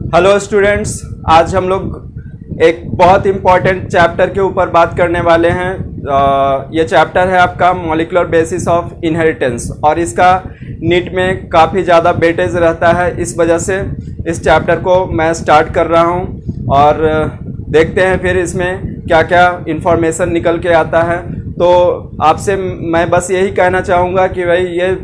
Hello students, आज हम लोग एक बहुत इम्पॉर्टेंट चैप्टर के ऊपर बात करने वाले हैं। ये चैप्टर है आपका मॉलिक्यूलर बेसिस ऑफ इनहेरिटेंस और इसका नीट में काफ़ी ज़्यादा वेटेज रहता है। इस वजह से इस चैप्टर को मैं स्टार्ट कर रहा हूँ और देखते हैं फिर इसमें क्या क्या इन्फॉर्मेशन निकल के आता है। तो आपसे मैं बस यही कहना चाहूँगा कि भाई ये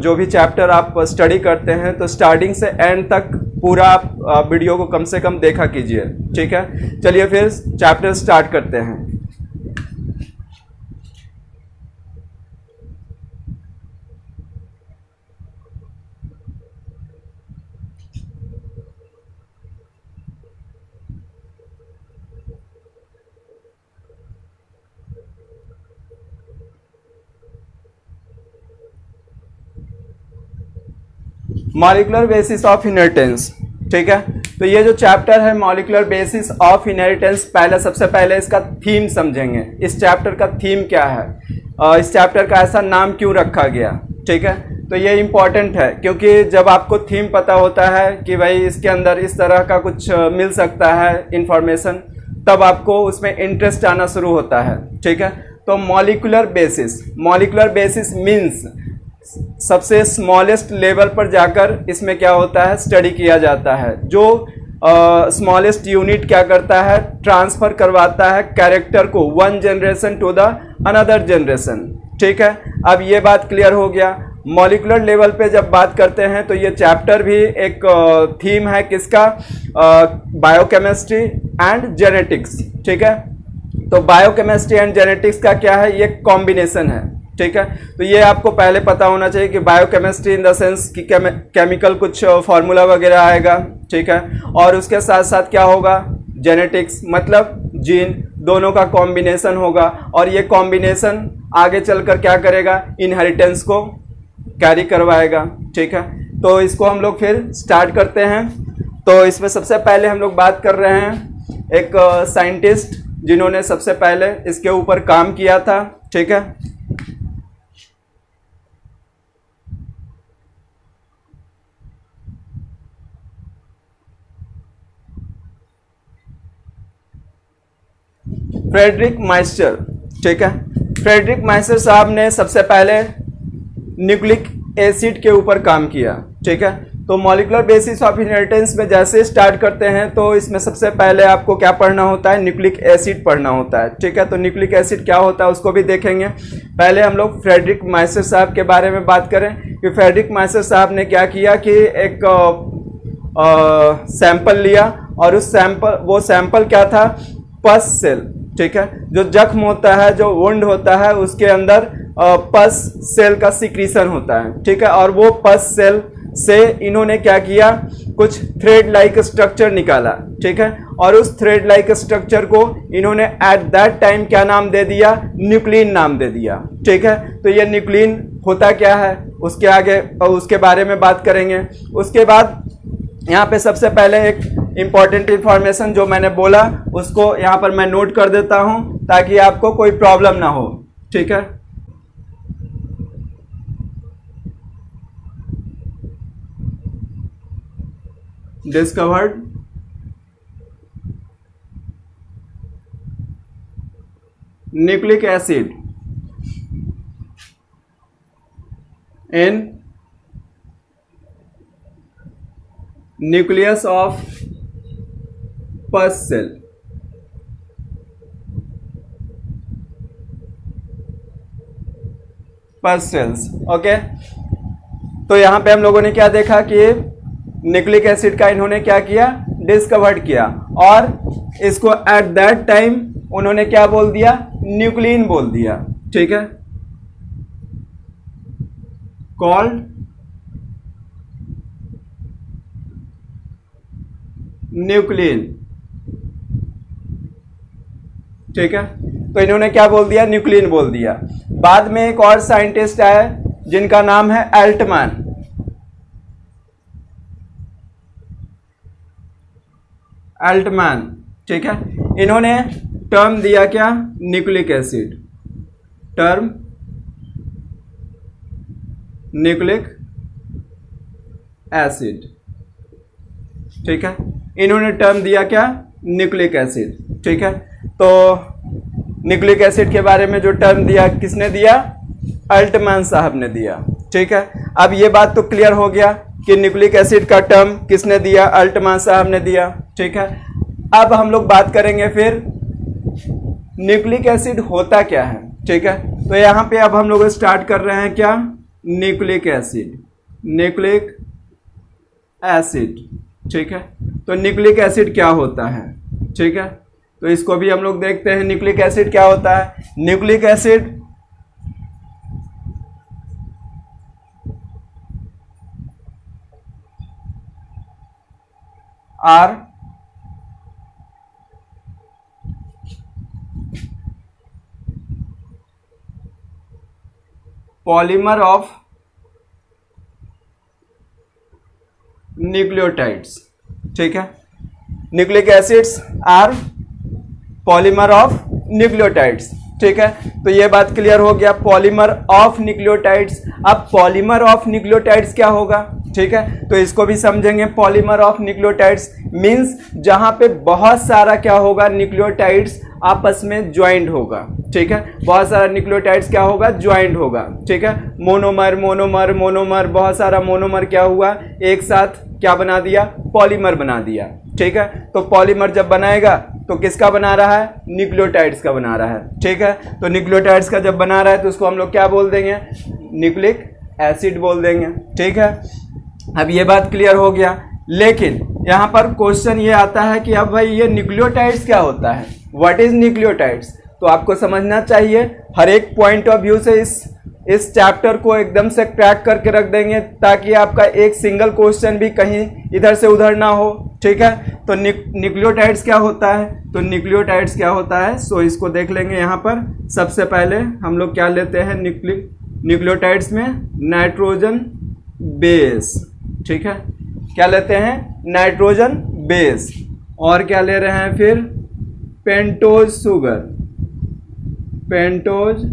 जो भी चैप्टर आप स्टडी करते हैं तो स्टार्टिंग से एंड तक पूरा आप वीडियो को कम से कम देखा कीजिए, ठीक है। चलिए फिर चैप्टर स्टार्ट करते हैं। मॉलिक्यूलर बेसिस ऑफ इनहेरिटेंस, ठीक है। तो ये जो चैप्टर है मॉलिक्यूलर बेसिस ऑफ इनहेरिटेंस, सबसे पहले इसका थीम समझेंगे। इस चैप्टर का थीम क्या है, इस चैप्टर का ऐसा नाम क्यों रखा गया, ठीक है। तो ये इम्पॉर्टेंट है क्योंकि जब आपको थीम पता होता है कि भाई इसके अंदर इस तरह का कुछ मिल सकता है इंफॉर्मेशन, तब आपको उसमें इंटरेस्ट आना शुरू होता है, ठीक है। तो मॉलिक्यूलर बेसिस मीन्स सबसे स्मॉलेस्ट लेवल पर जाकर इसमें क्या होता है, स्टडी किया जाता है। जो स्मॉलेस्ट यूनिट क्या करता है, ट्रांसफर करवाता है कैरेक्टर को one generation to the another generation, ठीक है। अब ये बात क्लियर हो गया। मॉलिक्यूलर लेवल पे जब बात करते हैं तो ये चैप्टर भी एक थीम है किसका, बायोकेमिस्ट्री एंड जेनेटिक्स, ठीक है। तो बायोकेमिस्ट्री एंड जेनेटिक्स का क्या है, ये कॉम्बिनेशन है, ठीक है। तो ये आपको पहले पता होना चाहिए कि बायोकेमिस्ट्री इन द सेंस कि केमिकल कुछ फार्मूला वगैरह आएगा, ठीक है। और उसके साथ साथ क्या होगा, जेनेटिक्स मतलब जीन, दोनों का कॉम्बिनेशन होगा और ये कॉम्बिनेशन आगे चलकर क्या करेगा, इनहेरिटेंस को कैरी करवाएगा, ठीक है। तो इसको हम लोग फिर स्टार्ट करते हैं। तो इसमें सबसे पहले हम लोग बात कर रहे हैं एक साइंटिस्ट जिन्होंने सबसे पहले इसके ऊपर काम किया था, ठीक है। फ्रेडरिक माइस्टर, ठीक है। फ्रेडरिक माइस्टर साहब ने सबसे पहले न्यूक्लिक एसिड के ऊपर काम किया, ठीक है। तो मॉलिक्यूलर बेसिस ऑफ इनहेरिटेंस में जैसे स्टार्ट करते हैं तो इसमें सबसे पहले आपको क्या पढ़ना होता है, न्यूक्लिक एसिड पढ़ना होता है, ठीक है। तो न्यूक्लिक एसिड क्या होता है उसको भी देखेंगे। पहले हम लोग फ्रेडरिक माइस्टर साहब के बारे में बात करें कि फ्रेडरिक माइस्टर साहब ने क्या किया कि एक सैंपल लिया और उस सैंपल क्या था, पस सेल, ठीक है। जो जख्म होता है, जो वुंड होता है, उसके अंदर पस सेल का सिक्रीशन होता है, ठीक है। और वो पस सेल से इन्होंने क्या किया, कुछ थ्रेड लाइक स्ट्रक्चर निकाला, ठीक है। और उस थ्रेड लाइक स्ट्रक्चर को इन्होंने एट दैट टाइम क्या नाम दे दिया, न्यूक्लिन नाम दे दिया, ठीक है। तो ये न्यूक्लिन होता क्या है उसके आगे उसके बारे में बात करेंगे। उसके बाद यहाँ पे सबसे पहले एक इम्पॉर्टेंट इंफॉर्मेशन जो मैंने बोला उसको यहाँ पर मैं नोट कर देता हूँ ताकि आपको कोई प्रॉब्लम ना हो, ठीक है। Discovered nucleic acid in nucleus of pus cell, pus cells, okay. तो यहां पे हम लोगों ने क्या देखा कि न्यूक्लिक एसिड का इन्होंने क्या किया, डिस्कवर्ड किया और इसको एट दैट टाइम उन्होंने क्या बोल दिया, न्यूक्लिन बोल दिया, ठीक है। कॉल्ड न्यूक्लिन, ठीक है। तो इन्होंने क्या बोल दिया, न्यूक्लिन बोल दिया। बाद में एक और साइंटिस्ट आए जिनका नाम है एल्टमैन, ठीक है। इन्होंने टर्म दिया क्या, nucleic acid, term nucleic acid, ठीक है। इन्होंने टर्म दिया क्या, न्यूक्लिक एसिड। ठीक है, तो न्यूक्लिक एसिड के बारे में जो टर्म दिया किसने दिया, अल्टमैन साहब ने दिया। ठीक है, अब ये बात तो क्लियर हो गया कि न्यूक्लिक एसिड का टर्म किसने दिया, अल्टमैन साहब ने दिया। ठीक है, अब हम लोग बात करेंगे फिर न्यूक्लिक एसिड होता क्या है। ठीक है, तो यहां पे अब हम लोग स्टार्ट कर रहे हैं क्या, न्यूक्लिक एसिड, न्यूक्लिक एसिड। ठीक है, तो न्यूक्लिक एसिड क्या होता है। ठीक है, तो इसको भी हम लोग देखते हैं, न्यूक्लिक एसिड क्या होता है। Nucleic acid are polymer of nucleotides. ठीक है, nucleic acids are polymer of nucleotides. ठीक है, तो ये बात क्लियर हो गया, पॉलीमर ऑफ न्यूक्लियोटाइड्स। अब पॉलीमर ऑफ न्यूक्लियोटाइड्स क्या होगा। ठीक है, तो इसको भी समझेंगे। पॉलीमर ऑफ न्यूक्लियोटाइड्स मींस जहां पे बहुत सारा क्या होगा, न्यूक्लियोटाइड्स आपस में ज्वाइंट होगा। ठीक है, बहुत सारा न्यूक्लियोटाइड्स क्या होगा, ज्वाइंट होगा। ठीक है, मोनोमर मोनोमर मोनोमर, बहुत सारा मोनोमर क्या हुआ, एक साथ क्या बना दिया, पॉलीमर बना दिया। ठीक है, तो पॉलीमर जब बनाएगा तो किसका बना रहा है, न्यूक्लियोटाइड्स का बना रहा है। ठीक है, तो न्यूक्लियोटाइड्स का जब बना रहा है तो उसको हम लोग क्या बोल देंगे, न्यूक्लिक एसिड बोल देंगे। ठीक है, अब ये बात क्लियर हो गया। लेकिन यहां पर क्वेश्चन ये आता है कि अब भाई ये न्यूक्लियोटाइड्स क्या होता है, व्हाट इज न्यूक्लियोटाइड्स। तो आपको समझना चाहिए, हर एक पॉइंट ऑफ व्यू से इस चैप्टर को एकदम से क्रैक करके रख देंगे ताकि आपका एक सिंगल क्वेश्चन भी कहीं इधर से उधर ना हो। ठीक है, तो न्यूक्लियोटाइड्स क्या होता है, तो न्यूक्लियोटाइड्स क्या होता है, सो इसको देख लेंगे। यहाँ पर सबसे पहले हम लोग क्या लेते हैं, न्यूक्लियोटाइड्स में नाइट्रोजन बेस। ठीक है, क्या लेते हैं, नाइट्रोजन बेस। और क्या ले रहे हैं फिर, पेंटोज शुगर, पेंटोज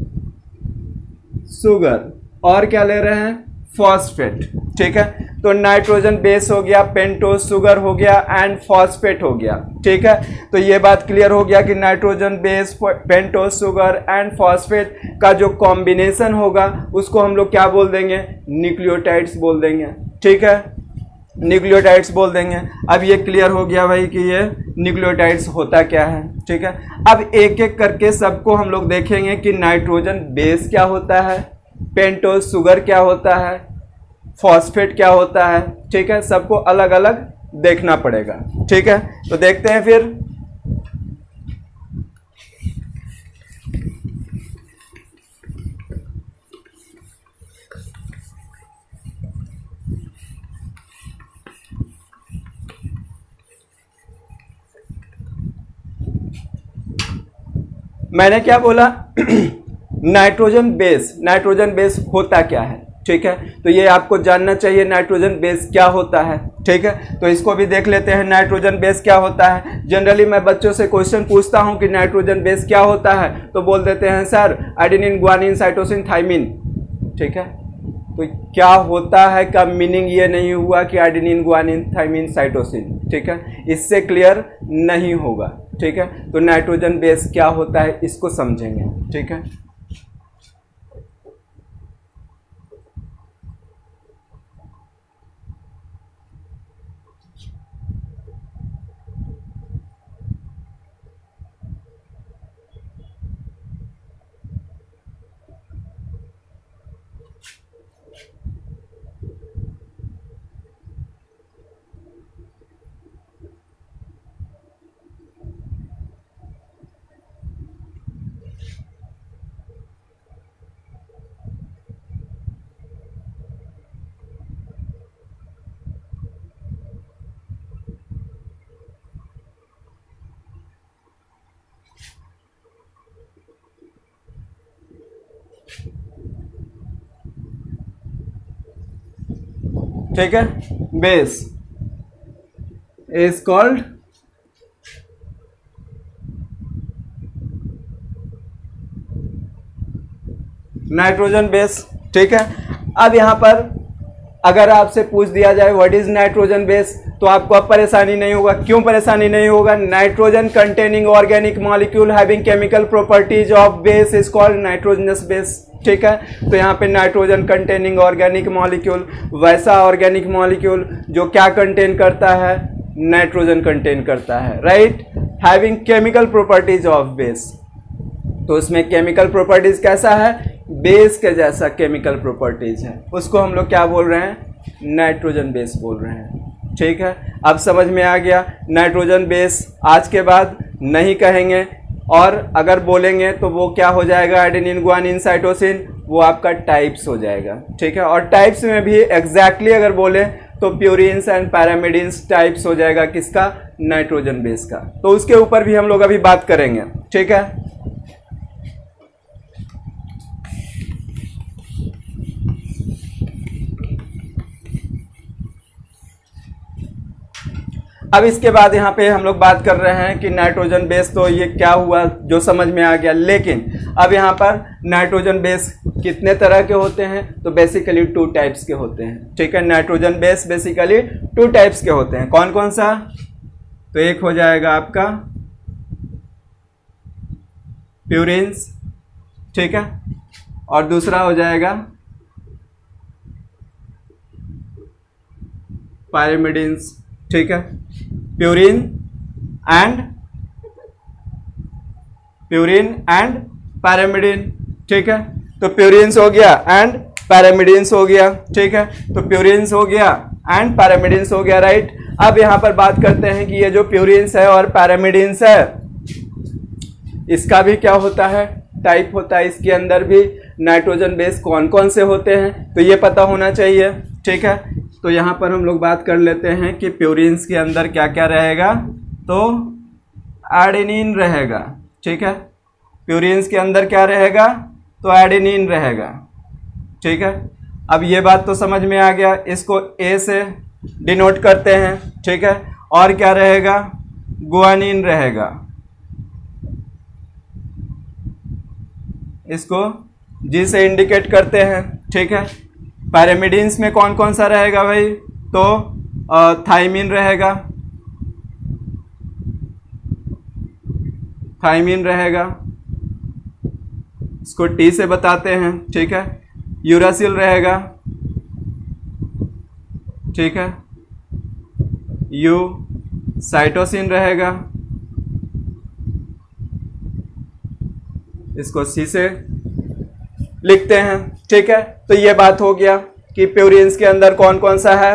शुगर। और क्या ले रहे हैं, फॉस्फेट। ठीक है, तो नाइट्रोजन बेस हो गया, पेंटोज शुगर हो गया एंड फॉस्फेट हो गया। ठीक है, तो ये बात क्लियर हो गया कि nitrogen base, pentose sugar and phosphate का जो कॉम्बिनेशन होगा उसको हम लोग क्या बोल देंगे, न्यूक्लियोटाइड्स बोल देंगे। ठीक है, न्यूक्लियोटाइड्स बोल देंगे। अब ये क्लियर हो गया भाई कि ये न्यूक्लियोटाइड्स होता क्या है। ठीक है, अब एक एक करके सबको हम लोग देखेंगे कि नाइट्रोजन बेस क्या होता है, पेंटोज शुगर क्या होता है, फॉस्फेट क्या होता है। ठीक है, सबको अलग अलग देखना पड़ेगा। ठीक है, तो देखते हैं फिर। मैंने क्या बोला, नाइट्रोजन बेस, नाइट्रोजन बेस होता क्या है। ठीक है, तो ये आपको जानना चाहिए नाइट्रोजन बेस क्या होता है। ठीक है, तो इसको भी देख लेते हैं, नाइट्रोजन बेस क्या होता है। जनरली मैं बच्चों से क्वेश्चन पूछता हूं कि नाइट्रोजन बेस क्या होता है, तो बोल देते हैं sir adenine, guanine, cytosine, thymine. ठीक है, तो क्या होता है का मीनिंग ये नहीं हुआ कि एडेनिन, ग्वानिन, थाइमिन, साइटोसिन। ठीक है, इससे क्लियर नहीं होगा। ठीक है, तो नाइट्रोजन बेस क्या होता है इसको समझेंगे। ठीक है, ठीक है, base is called nitrogen base. ठीक है, अब यहां पर अगर आपसे पूछ दिया जाए व्हाट इज नाइट्रोजन बेस, तो आपको अब परेशानी नहीं होगा। क्यों परेशानी नहीं होगा? Nitrogen containing organic molecule having chemical properties of base is called nitrogenous base. ठीक है, तो यहाँ पे नाइट्रोजन कंटेनिंग ऑर्गेनिक मॉलिक्यूल, वैसा ऑर्गेनिक मॉलिक्यूल जो क्या कंटेन करता है? नाइट्रोजन कंटेन करता है, right, having chemical properties of base. तो उसमें केमिकल प्रॉपर्टीज कैसा है? बेस के जैसा केमिकल प्रॉपर्टीज है, उसको हम लोग क्या बोल रहे हैं? नाइट्रोजन बेस बोल रहे हैं। ठीक है, अब समझ में आ गया। नाइट्रोजन बेस आज के बाद नहीं कहेंगे, और अगर बोलेंगे तो वो क्या हो जाएगा? एडेनिन, गुआनिन, साइटोसिन, वो आपका टाइप्स हो जाएगा। ठीक है, और टाइप्स में भी एग्जैक्टली अगर बोले तो प्यूरिन्स एंड पैरामिडिन्स टाइप्स हो जाएगा किसका? नाइट्रोजन बेस का। तो उसके ऊपर भी हम लोग अभी बात करेंगे। ठीक है, अब इसके बाद यहाँ पे हम लोग बात कर रहे हैं कि नाइट्रोजन बेस, तो ये क्या हुआ जो समझ में आ गया। लेकिन अब यहाँ पर नाइट्रोजन बेस कितने तरह के होते हैं? तो बेसिकली 2 टाइप्स के होते हैं। ठीक है, नाइट्रोजन बेस बेसिकली 2 टाइप्स के होते हैं। कौन कौन सा? तो एक हो जाएगा आपका प्यूरिन्स, ठीक है, और दूसरा हो जाएगा पायरिमिडिन्स। ठीक है, प्यूरिन एंड पैरामिडिन। ठीक है, तो प्यूरिन्स हो गया एंड पैरामिडिन्स हो गया। ठीक है, तो प्यूरिन्स हो गया एंड पैरामिडिन्स हो गया, राइट। अब यहां पर बात करते हैं कि ये जो प्यूरिन्स है और पैरामिडिन्स है, इसका भी क्या होता है? टाइप होता है। इसके अंदर भी नाइट्रोजन बेस कौन कौन से होते हैं, तो ये पता होना चाहिए। ठीक है, तो यहाँ पर हम लोग बात कर लेते हैं कि प्यूरिन्स के अंदर क्या क्या रहेगा। तो एडेनिन रहेगा। ठीक है, प्यूरिन्स के अंदर क्या रहेगा? तो एडेनिन रहेगा। ठीक है, अब ये बात तो समझ में आ गया। इसको ए से डिनोट करते हैं। ठीक है, और क्या रहेगा? गुआनिन रहेगा। इसको जी से इंडिकेट करते हैं। ठीक है, पैरामिडिन्स में कौन कौन सा रहेगा भाई? तो थाइमिन रहेगा, थाइमिन रहेगा, इसको टी से बताते हैं। ठीक है, यूरासिल रहेगा। ठीक है, यू, साइटोसिन रहेगा, इसको सी से लिखते हैं। ठीक है, तो ये बात हो गया कि प्यूरिन्स के अंदर कौन कौन सा है?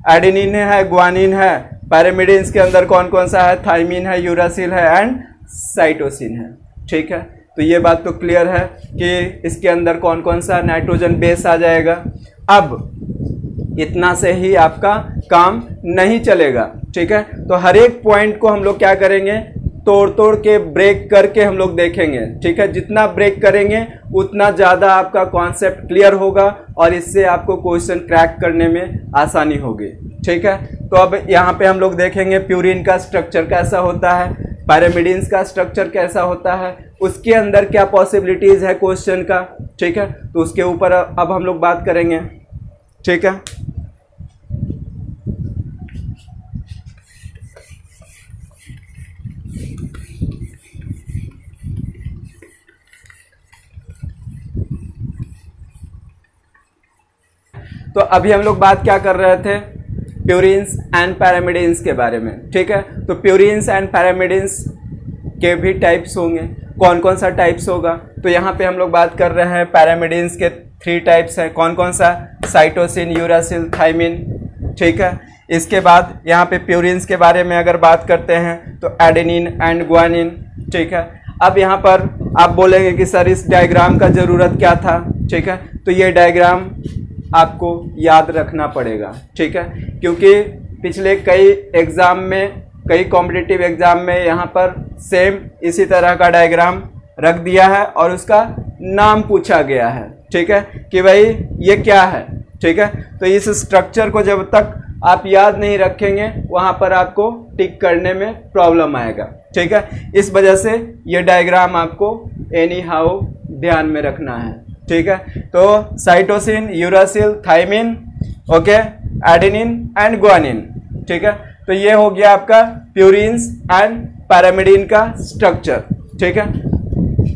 एडेनिन है, गुआनिन है। पैरामिडिन्स के अंदर कौन कौन सा है? थाइमिन है, यूरासिल है एंड साइटोसिन है। ठीक है, तो ये बात तो क्लियर है कि इसके अंदर कौन कौन सा नाइट्रोजन बेस आ जाएगा। अब इतना से ही आपका काम नहीं चलेगा। ठीक है, तो हर एक पॉइंट को हम लोग क्या करेंगे? तोड़ तोड़ के ब्रेक करके हम लोग देखेंगे। ठीक है, जितना ब्रेक करेंगे उतना ज़्यादा आपका कॉन्सेप्ट क्लियर होगा और इससे आपको क्वेश्चन क्रैक करने में आसानी होगी। ठीक है, तो अब यहाँ पे हम लोग देखेंगे प्यूरिन का स्ट्रक्चर कैसा होता है, पैरामिडिन्स का स्ट्रक्चर कैसा होता है, उसके अंदर क्या पॉसिबिलिटीज़ है क्वेश्चन का। ठीक है, तो उसके ऊपर अब हम लोग बात करेंगे। ठीक है, तो अभी हम लोग बात क्या कर रहे थे? प्यूरिन्स एंड पैरामिडिन्स के बारे में। ठीक है, तो प्यूरिन्स एंड पैरामिडिन्स के भी टाइप्स होंगे। कौन कौन सा टाइप्स होगा? तो यहाँ पे हम लोग बात कर रहे हैं पैरामिडिन्स के 3 टाइप्स हैं। कौन कौन सा? Cytosine, uracil, thymine. ठीक है, इसके बाद यहाँ पे प्यूरिन्स के बारे में अगर बात करते हैं तो एडेनिन एंड गुआनिन। ठीक है, अब यहाँ पर आप बोलेंगे कि सर इस डायग्राम का ज़रूरत क्या था? ठीक है, तो ये डायग्राम आपको याद रखना पड़ेगा। ठीक है, क्योंकि पिछले कई एग्ज़ाम में, कई कॉम्पिटिटिव एग्ज़ाम में यहाँ पर सेम इसी तरह का डायग्राम रख दिया है और उसका नाम पूछा गया है। ठीक है, कि भाई ये क्या है। ठीक है, तो इस स्ट्रक्चर को जब तक आप याद नहीं रखेंगे वहाँ पर आपको टिक करने में प्रॉब्लम आएगा। ठीक है, इस वजह से ये डायग्राम आपको एनी हाउ ध्यान में रखना है। ठीक है, तो cytosine, uracil, thymine, okay, adenine and guanine. ठीक है, तो ये हो गया आपका प्यूरिन्स एंड पैरामिडिन का स्ट्रक्चर। ठीक है,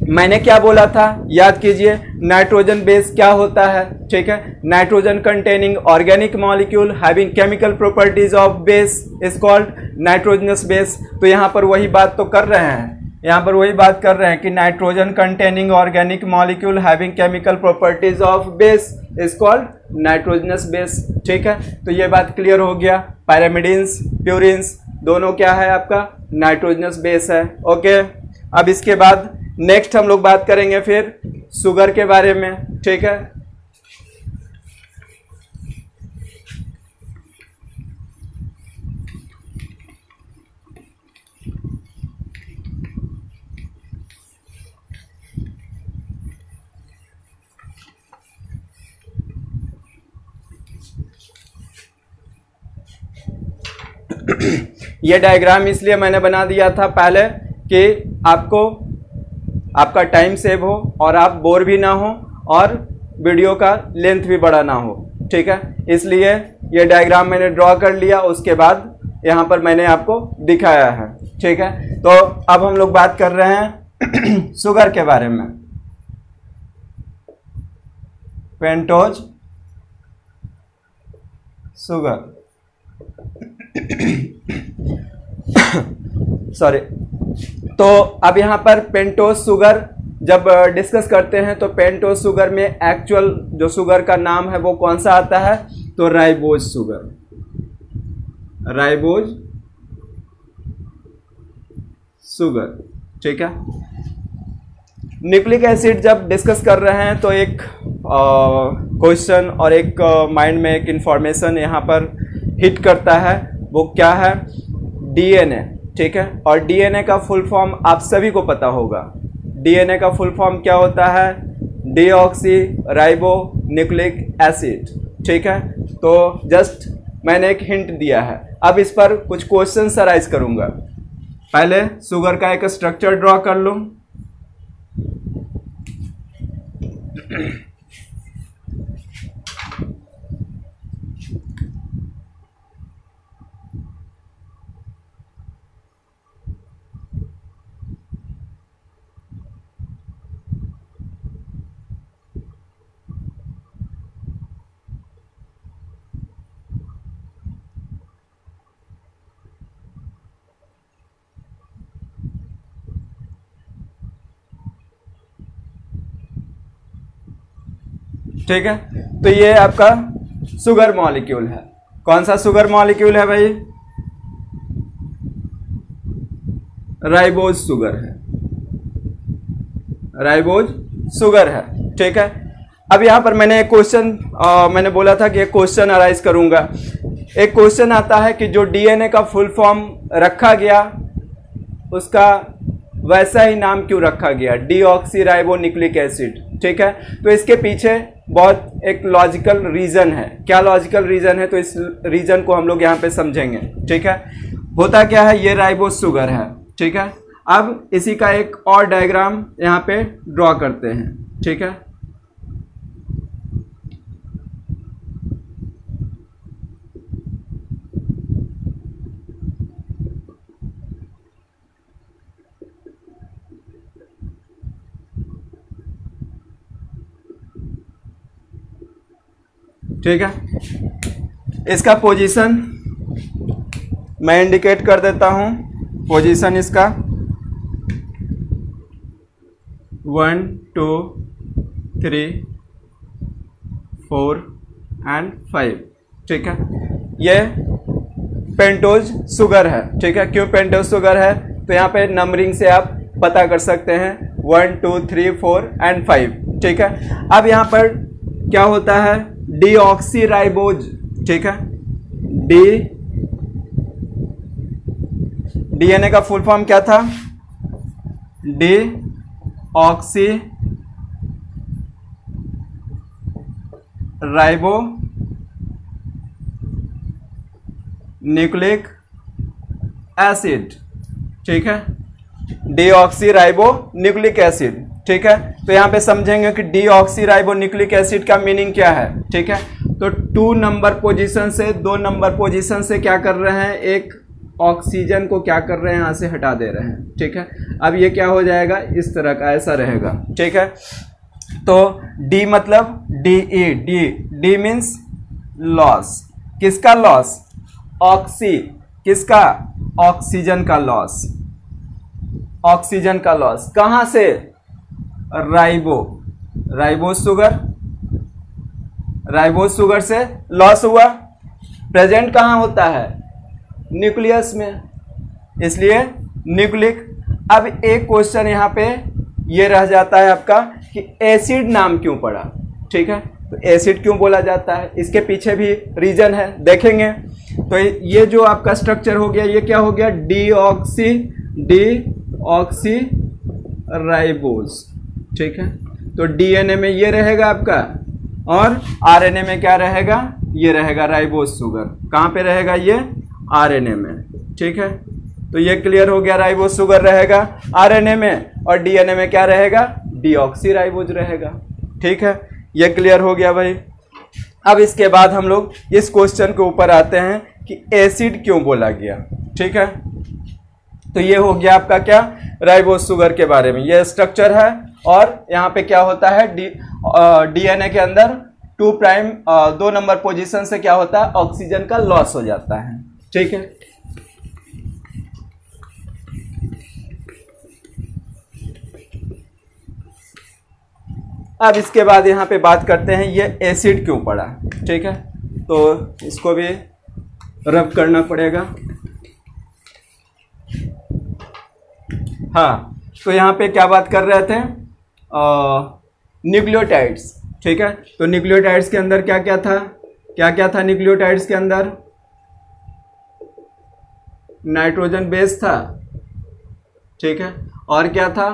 मैंने क्या बोला था याद कीजिए, नाइट्रोजन बेस क्या होता है। ठीक है, nitrogen containing organic molecule having chemical properties of base is called nitrogenous base. तो यहाँ पर वही बात तो कर रहे हैं, यहाँ पर वही बात कर रहे हैं कि nitrogen containing organic molecule having chemical properties of base is called nitrogenous base. ठीक है, तो ये बात क्लियर हो गया। पैरामिडिन्स प्यूरिन्स दोनों क्या है आपका नाइट्रोजनस बेस है। ओके, अब इसके बाद नेक्स्ट हम लोग बात करेंगे फिर शुगर के बारे में। ठीक है, ये डायग्राम इसलिए मैंने बना दिया था पहले कि आपका टाइम सेव हो और आप बोर भी ना हो और वीडियो का लेंथ भी बड़ा ना हो। ठीक है, इसलिए ये डायग्राम मैंने ड्रॉ कर लिया, उसके बाद यहाँ पर मैंने आपको दिखाया है। ठीक है, तो अब हम लोग बात कर रहे हैं शुगर के बारे में। Pentose sugar sorry. तो अब यहाँ पर पेंटोज शुगर जब डिस्कस करते हैं तो पेंटोज शुगर में एक्चुअल जो शुगर का नाम है वो कौन सा आता है, तो राइबोज शुगर, राइबोज शुगर। ठीक है, न्यूक्लिक एसिड जब डिस्कस कर रहे हैं तो एक क्वेश्चन और एक माइंड में एक इंफॉर्मेशन यहाँ पर हिट करता है, वो क्या है, डीएनए। ठीक है, और डीएनए का फुल फॉर्म आप सभी को पता होगा। डीएनए का फुल फॉर्म क्या होता है, डीऑक्सी राइबो न्यूक्लिक एसिड। ठीक है, तो जस्ट मैंने एक हिंट दिया है। अब इस पर कुछ क्वेश्चन अराइज करूंगा। पहले शुगर का एक स्ट्रक्चर ड्रॉ कर लूं। ठीक है, तो ये आपका शुगर मॉलिक्यूल है। कौन सा शुगर मॉलिक्यूल है भाई, राइबोज शुगर है, राइबोज शुगर है। ठीक है, अब यहां पर मैंने एक क्वेश्चन मैंने बोला था कि एक क्वेश्चन अराइज करूंगा। एक क्वेश्चन आता है कि जो डीएनए का फुल फॉर्म रखा गया उसका वैसा ही नाम क्यों रखा गया, डीऑक्सी राइबो न्यूक्लिक एसिड। ठीक है, तो इसके पीछे बहुत एक लॉजिकल रीजन है। क्या लॉजिकल रीजन है, तो इस रीजन को हम लोग यहाँ पे समझेंगे। ठीक है, होता क्या है, ये राइबोज शुगर है। ठीक है, अब इसी का एक और डायग्राम यहाँ पे ड्रॉ करते हैं। ठीक है, ठीक है, इसका पोजीशन मैं इंडिकेट कर देता हूं। पोजीशन इसका 1 2 3 4 एंड 5। ठीक है, ये पेंटोज शुगर है। ठीक है, क्यों पेंटोज शुगर है, तो यहाँ पे नंबरिंग से आप पता कर सकते हैं 1 2 3 4 एंड 5। ठीक है, अब यहाँ पर क्या होता है, डीऑक्सी राइबोज। ठीक है, डीएनए का फुल फॉर्म क्या था, डीऑक्सी राइबो न्यूक्लिक एसिड। ठीक है, डीऑक्सी राइबो न्यूक्लिक एसिड। ठीक है, तो यहां पे समझेंगे कि डीऑक्सी राइबो न्यूक्लिक एसिड का मीनिंग क्या है। ठीक है, तो 2 नंबर पोजीशन से 2 नंबर पोजीशन से क्या कर रहे हैं, एक ऑक्सीजन को क्या कर रहे हैं, यहाँ से हटा दे रहे हैं। ठीक है, अब ये क्या हो जाएगा, इस तरह का ऐसा रहेगा। ठीक है, तो डी मतलब डी डी मीन्स लॉस। किसका लॉस, किसका, ऑक्सीजन का लॉस, ऑक्सीजन का लॉस। कहां से, राइबोज शुगर से लॉस हुआ। प्रेजेंट कहां होता है, न्यूक्लियस में, इसलिए न्यूक्लिक। अब एक क्वेश्चन यहां पे ये रह जाता है आपका कि एसिड नाम क्यों पड़ा। ठीक है, तो एसिड क्यों बोला जाता है, इसके पीछे भी रीजन है, देखेंगे। तो ये जो आपका स्ट्रक्चर हो गया, ये क्या हो गया, डीऑक्सी राइबोज। ठीक है, तो डीएनए में ये रहेगा आपका, और आरएनए में क्या रहेगा, ये रहेगा राइबोज शुगर। कहाँ पे रहेगा, ये आरएनए में। ठीक है, तो ये क्लियर हो गया, राइबोज शुगर रहेगा आरएनए में, और डीएनए में क्या रहेगा, डीऑक्सी राइबोज रहेगा। ठीक है, ये क्लियर हो गया भाई। अब इसके बाद हम लोग इस क्वेश्चन के ऊपर आते हैं कि एसिड क्यों बोला गया। ठीक है, तो ये हो गया आपका क्या, राइबोज शुगर के बारे में, ये स्ट्रक्चर है। और यहाँ पे क्या होता है, डीएनए के अंदर 2 नंबर पोजीशन से क्या होता है, ऑक्सीजन का लॉस हो जाता है। ठीक है, अब इसके बाद यहाँ पे बात करते हैं ये एसिड क्यों पड़ा। ठीक है, तो इसको भी रब करना पड़ेगा। हाँ, तो यहाँ पे क्या बात कर रहे थे, न्यूक्लियोटाइड्स। ठीक है, तो न्यूक्लियोटाइड्स के अंदर क्या क्या था, न्यूक्लियोटाइड्स के अंदर नाइट्रोजन बेस था। ठीक है, और क्या था,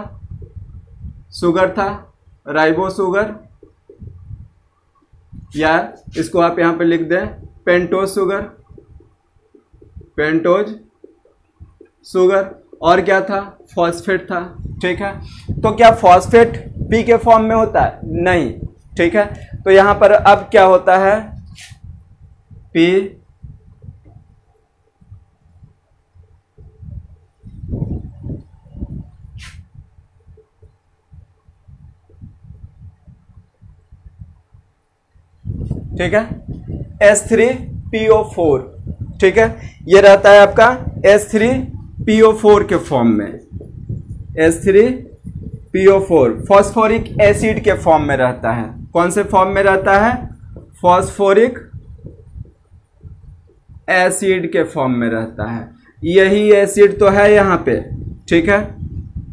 शुगर था, राइबोज शुगर, या इसको आप यहां पे लिख दें पेंटोज शुगर, और क्या था, फॉस्फेट था। ठीक है, तो क्या फॉस्फेट पी के फॉर्म में होता है, नहीं। ठीक है, तो यहां पर अब क्या होता है, पी ठीक है, H3PO4। ठीक है, ये रहता है आपका H3PO4 के फॉर्म में, H3PO4 फॉस्फोरिक एसिड के फॉर्म में रहता है। कौन से फॉर्म में रहता है, फॉस्फोरिक एसिड के फॉर्म में रहता है। यही एसिड तो है यहाँ पे। ठीक है,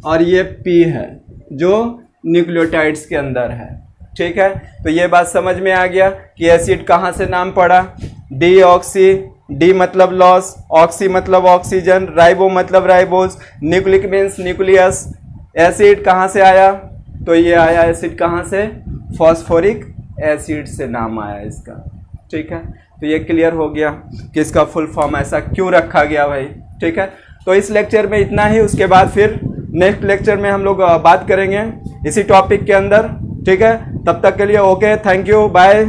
और ये P है जो न्यूक्लियोटाइड्स के अंदर है। ठीक है, तो ये बात समझ में आ गया कि एसिड कहाँ से नाम पड़ा, डीऑक्सी, डी मतलब लॉस, ऑक्सी मतलब ऑक्सीजन, राइबो मतलब ribose, nucleic means nucleus. Acid कहाँ से आया, तो ये आया एसिड कहाँ से, फॉस्फोरिक एसिड से नाम आया इसका। ठीक है, तो ये क्लियर हो गया कि इसका फुल फॉर्म ऐसा क्यों रखा गया भाई। ठीक है, तो इस लेक्चर में इतना ही, उसके बाद फिर नेक्स्ट लेक्चर में हम लोग बात करेंगे इसी टॉपिक के अंदर। ठीक है, तब तक के लिए ओके, थैंक यू, बाय।